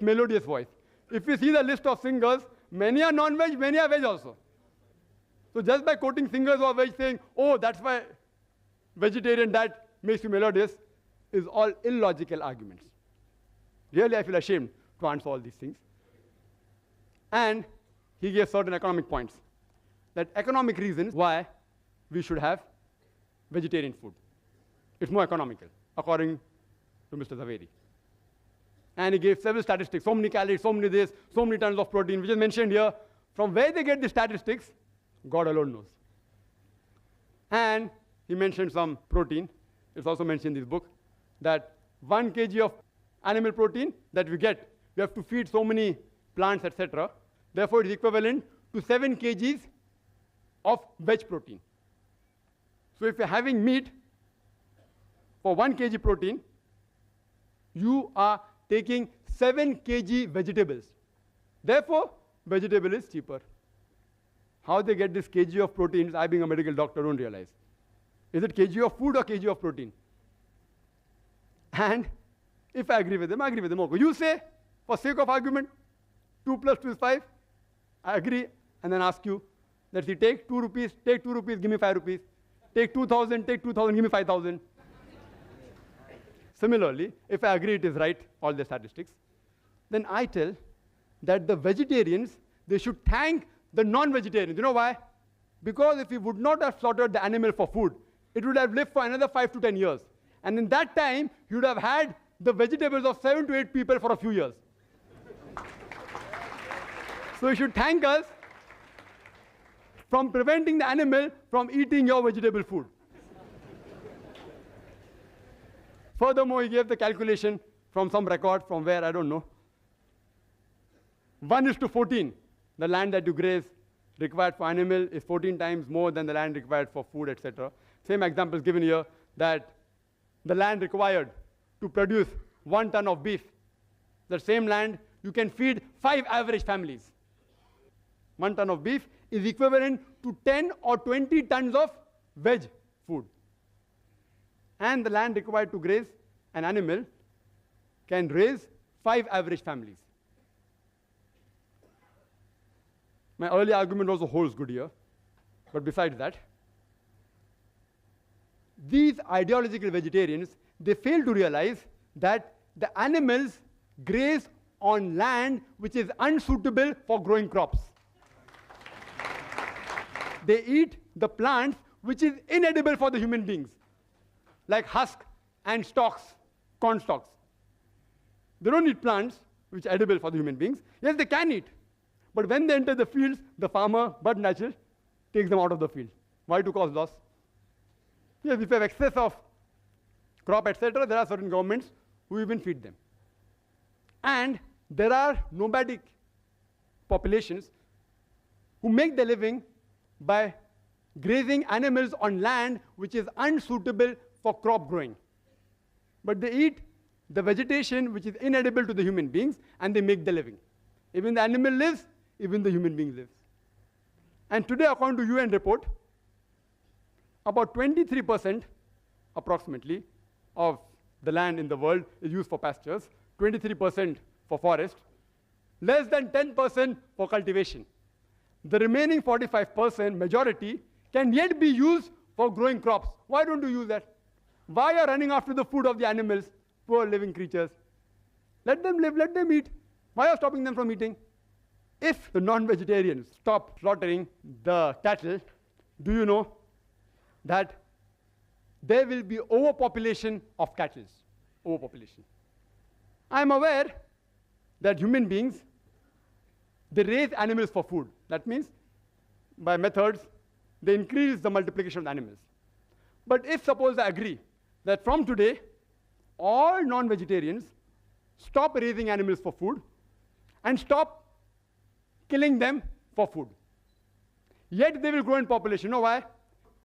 melodious voice. If you see the list of singers, many are non-veg, many are veg also. So just by quoting singers who are veg saying, oh, that's why vegetarian diet makes you melodious, is all illogical arguments. Really, I feel ashamed to answer all these things. And he gave certain economic points. That economic reasons why we should have vegetarian food. It's more economical, according to Mr. Zaveri. And he gave several statistics, so many calories, so many this, so many tons of protein, which is mentioned here. From where they get the statistics, God alone knows. And he mentioned some protein. It's also mentioned in this book that 1 kg of animal protein that we get, we have to feed so many plants, etc. Therefore, it is equivalent to 7 kgs of veg protein. So if you're having meat for 1 kg protein, you are taking 7 kg vegetables. Therefore, vegetable is cheaper. How they get this kg of proteins, I being a medical doctor don't realize. Is it kg of food or kg of protein? And if I agree with them, I agree with them. Okay. You say, for sake of argument, 2 plus 2 is 5. I agree, and then ask you, let's see, take 2 rupees, give me 5 rupees. Take 2,000, give me 5,000. Similarly, if I agree it is right, all the statistics, then I tell that the vegetarians, they should thank the non-vegetarians. You know why? Because if we would not have slaughtered the animal for food, it would have lived for another 5 to 10 years. And in that time, you would have had the vegetables of 7 to 8 people for a few years. So you should thank us from preventing the animal from eating your vegetable food. Furthermore, he gave the calculation from some record, from where, I don't know. 1:14. The land that you graze required for animal is 14 times more than the land required for food, etc. Same example is given here, that the land required to produce 1 ton of beef, the same land you can feed 5 average families. 1 ton of beef is equivalent to 10 or 20 tons of veg food. And the land required to graze an animal can raise 5 average families. My early argument also holds good here. But besides that, these ideological vegetarians, they fail to realize that the animals graze on land which is unsuitable for growing crops. They eat the plants which is inedible for the human beings, like husk and stalks, corn stalks. They don't eat plants which are edible for the human beings. Yes, they can eat. But when they enter the fields, the farmer, but natural, takes them out of the field. Why? To cause loss. Yes, if you have excess of crop, etc., there are certain governments who even feed them. And there are nomadic populations who make their living by grazing animals on land which is unsuitable for crop growing. But they eat the vegetation which is inedible to the human beings, and they make their living. Even the animal lives, even the human being lives. And today, according to UN report, about 23% approximately of the land in the world is used for pastures, 23% for forest, less than 10% for cultivation. The remaining 45%, majority, can yet be used for growing crops. Why don't you use that? Why are you running after the food of the animals, poor living creatures? Let them live, let them eat. Why are you stopping them from eating? If the non-vegetarians stop slaughtering the cattle, do you know that there will be overpopulation of cattle? Overpopulation. I am aware that human beings, they raise animals for food. That means, by methods, they increase the multiplication of the animals. But if suppose I agree that from today, all non-vegetarians stop raising animals for food and stop killing them for food, yet they will grow in population. You know why?